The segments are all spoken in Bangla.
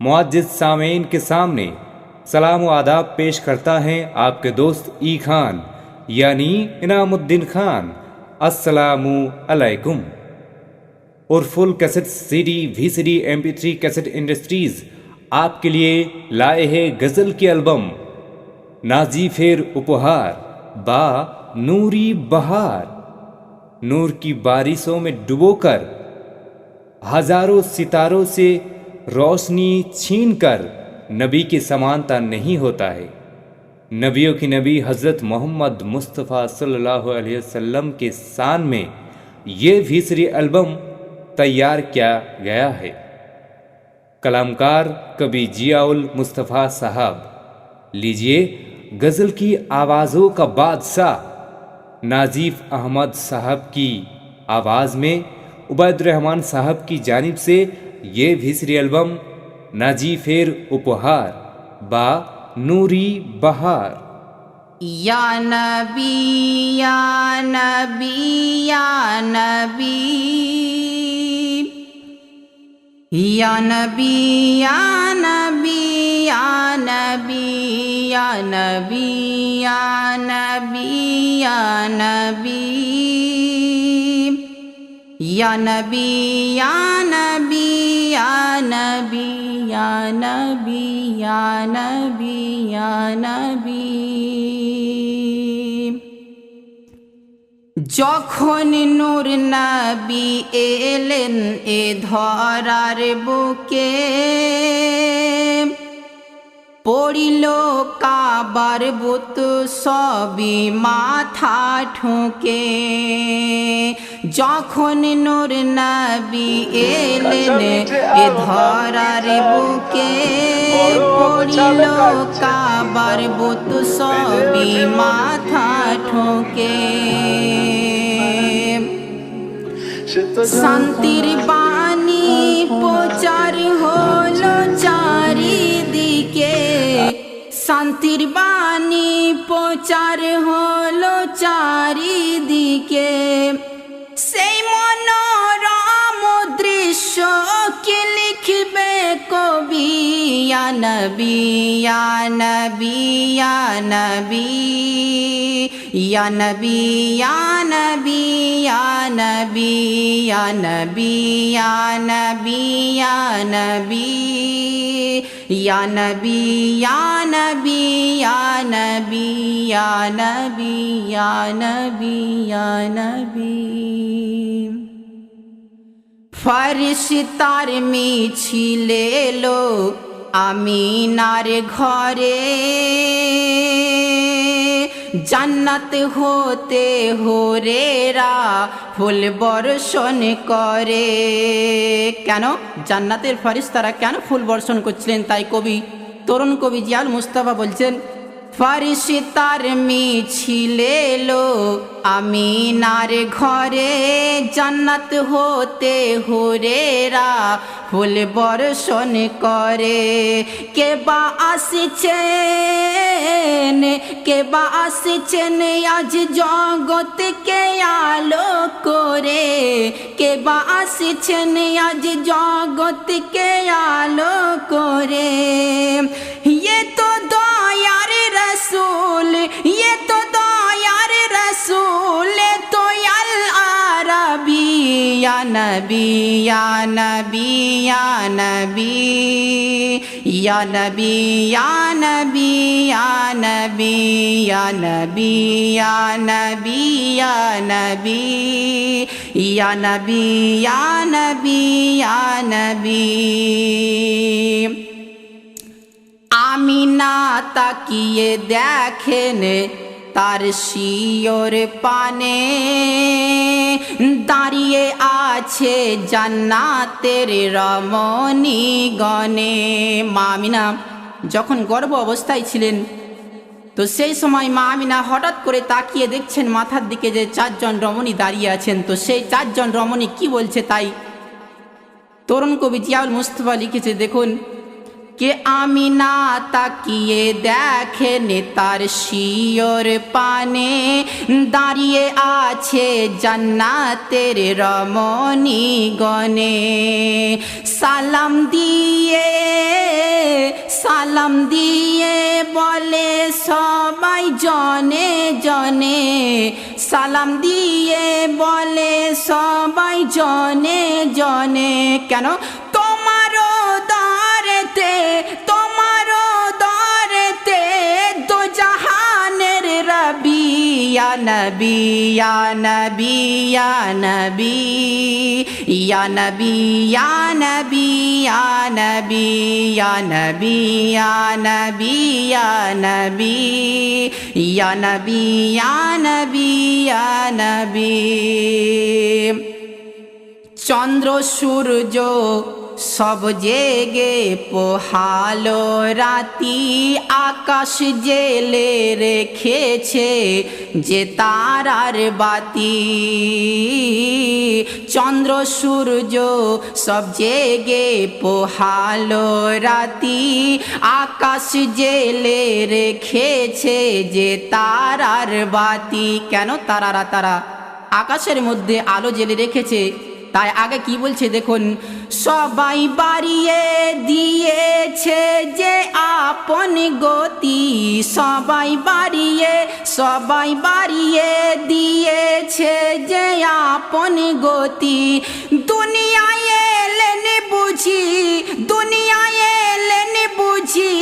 मुअज्जिज़ सामीन के सामने सलाम व आदाब पेश करता है आपके दोस्त ई खान यानी इनामुद्दीन खान। अस्सलामु अलैकुम। और full cassette CD VCD MP3 cassette industries आपके लिए लाए हैं गज़ल की एल्बम नाज़ीफेर उपहार बा नूरी बहार। नूर की बारिशों में डुबोकर हजारों सितारों से रोशनी छीनकर नबी की समानता नहीं होता है। नबियों की नबी हज़रत मोहम्मद मुस्तफ़ा सल्लल्लाहु अलैहि वसल्लम के शान में ये VCD एल्बम तैयार किया गया है। कलामकार कवि जियाउल मुस्तफ़ा साहब। लीजिए गज़ल की आवाज़ों का बादशाह नाज़ीफ़ अहमद साहब की आवाज़ में उबैदुर्रहमान साहब की जानिब से ये VCD एल्बम नाज़ीफेर उपहार बा नूरी बहार। या नबी या नबी या नबी या नबी या नबी या नबी या नबी या नबी या नबी या नबी या नबी या नबी या नबी या नबी या नबी। যখন নূর নবী এলেন এ ধরার বুকে পড়িল কাবার বুত সবই মাথা ঠুকে। যখন নূর নবী এলেন এ ধরার বুকে পড়িল কাবার বুত সবই মাথা ঠুকে। শান্তির বাণী প্রচার হলো চারিদিকে, শান্তির বাণী প্রচার হলো চারিদিকে। সেই মনোরম দৃশ্য কি লিখবে কবি। ইয়া নবী ইয়া নবী ইয়া নবী ইয়া নবী ইয়া নবী ইয়া নবী ইয়া নবী ইয়া নবী ইয়া নবী ইয়া নবী ইয়া নবী ইয়া নবী ইয়া নবী ইয়া নবী ইয়া নবী। ফরিশতার মিছিল এলো আমিনার ঘরে, জান্নাত হতে হুরেরা ফুল বর্ষণ করে। কেন জান্নাতের ফেরেশতারা কেন ফুল বর্ষণ করছিলেন তাই তরুণ কবি জিয়াউল মুস্তাফা বলছেন, ফরিশতার মিছিল এলো আমিনার ঘরে, জান্নাত হতে হুরেরা ফুল বর্ষণ করে। কে বা আসছেন কে বা আসছেন আজ জগৎকে আলো করে, কে বা আসছেন আজ জগৎকে আলো করে। ये तो दयार रसूल ये तो दयार रसूल तो अल अरबी। या नबी या नबी या नबी या नबी या नबी या नबी या नबी या नबी या नबी या नबी या नबी या नबी। আমিনা তাকিয়ে দেখেন তার শিয়র পানে, দাঁড়িয়ে আছে জান্নাতের রমণী গণে। মা আমিনা যখন গর্ভ অবস্থায় ছিলেন তো সেই সময় মা আমিনা হঠাৎ করে তাকিয়ে দেখছেন মাথার দিকে যে চারজন রমণী দাঁড়িয়ে আছেন। তো সেই চারজন রমণী কি বলছে তাই তরুণ কবি জিয়াউল মুস্তাফা লিখেছে, দেখুন কে আমিনা তাকিয়ে দেখেন তার শিয়র পানে দাঁড়িয়ে আছে জান্নাতের রমণী গণে। সালাম দিয়ে বলে সবাই জনে জনে, সালাম দিয়ে বলে সবাই জনে জনে। কেন? তোমারও দরেতে দো জাহানের রবি, ইয়া নবী ইয়া নবী ইয়া নবী ইয়া নবী ইয়া নবী ইয়া নবী ইয়া নবী ইয়া নবী ইয়া নবী ইয়া নবী ইয়া নবী ইয়া নবী। চন্দ্র সূর্য সব জেগে পোহালো রাতি, আকাশ জেলে রেখেছে যে তারার বাতি। চন্দ্র সূর্য সব জেগে পোহালো রাতি, আকাশ জেলে রেখেছে যে তারার বাতি। কেন? তারা আকাশের মধ্যে আলো জেলে রেখেছে। তাই আগে কি বলছে দেখুন, সবাই বাড়িয়ে দিয়েছে যে আপন গতি, সবাই বাড়িয়ে দিয়েছে যে আপন গতি। দুনিয়ায় এলেন বুঝি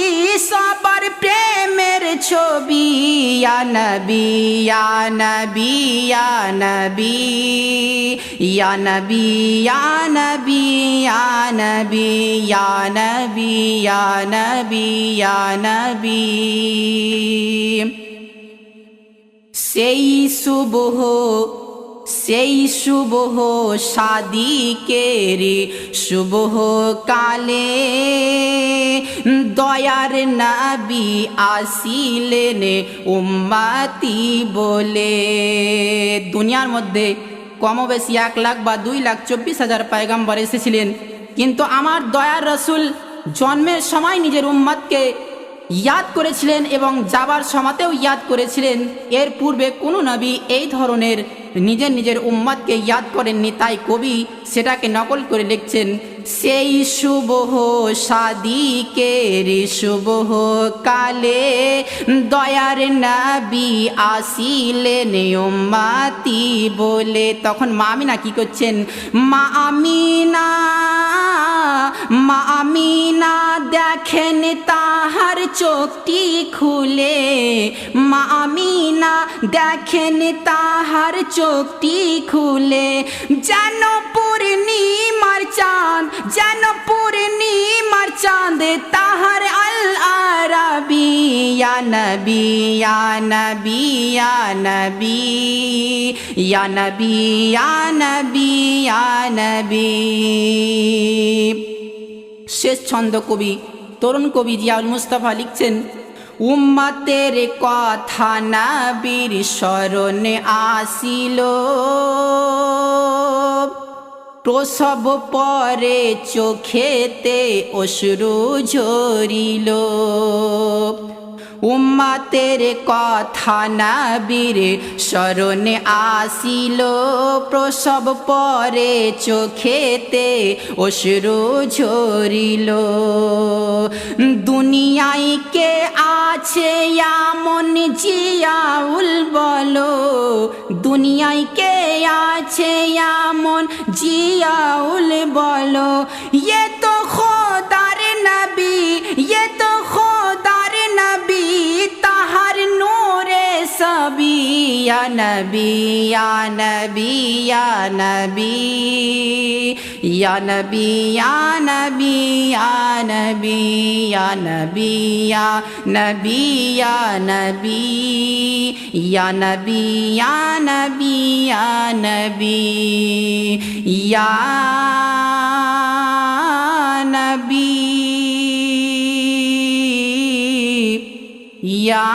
সবার প্রেমের ছবি, ইয়া নবী ইয়া নবী ইয়া নবী ইয়া নবী ইয়া নবী ইয়া নবী ইয়া নবী ইয়া নবী ইয়া নবী। সেই শুভ সাদিকের শুভ কালে দয়ার নবী আসিলেন উম্মতি বলে। দুনিয়ার মধ্যে কমবেশি 1 লাখ বা 2,24,000 পয়গম্বর এসেছিলেন, কিন্তু আমার দয়ার রসুল জন্মের সময় নিজের উম্মতকে ইয়াদ করেছিলেন এবং যাবার সময়তেও ইয়াদ করেছিলেন। এর পূর্বে কোনো নবী এই ধরনের নিজের উম্মতকে ইয়াদ করেননি। তাই কবি সেটাকে নকল করে লিখছেন, সেই শুভ সাদিকের শুভ কালে দয়ার নবী আসিলেন উম্মতি বলে। তখন মা আমিনা কি করছেন? মা আমিনা দেখেন তাহার চোখটি খুলে, মা আমিনা দেখেন তাহার চোখটি খুলে, যেন পূর্ণিমার চাঁদ তাহার আল আরাবি, ইয়া নবী ইয়া নবী ইয়া নবী ইয়া নবী ইয়া নবী ইয়া নবী। শেষ ছন্দ কবি তরুণ কবি জিয়াউল মুস্তাফা লিখছেন, উম্মতের কথা নবীর স্মরণে আসিল, প্রসব পরে চোখেতে অশ্রু ঝরিল। উম্মতের কথা নবীর স্মরণে আসিল, প্রসব পরে চোখেতে অশ্রু ঝরিল। দুনিয়ায় কে আছে এমন জিয়াউল বলো, দুনিয়ায় কে আছে এমন জিয়াউল বলো। ये तो খোদার নবী, ये तो খোদার নবী তাহার নূরে সবি, ইয়া নবী ইয়া নবী ইয়া নবী ইয়া নবী ইয়া নবী ইয়া নবী ইয়া নবী ইয়া নবী ইয়া নবী ইয়া নবী ইয়া নবী ইয়া নবী ইয়া নবী ইয়া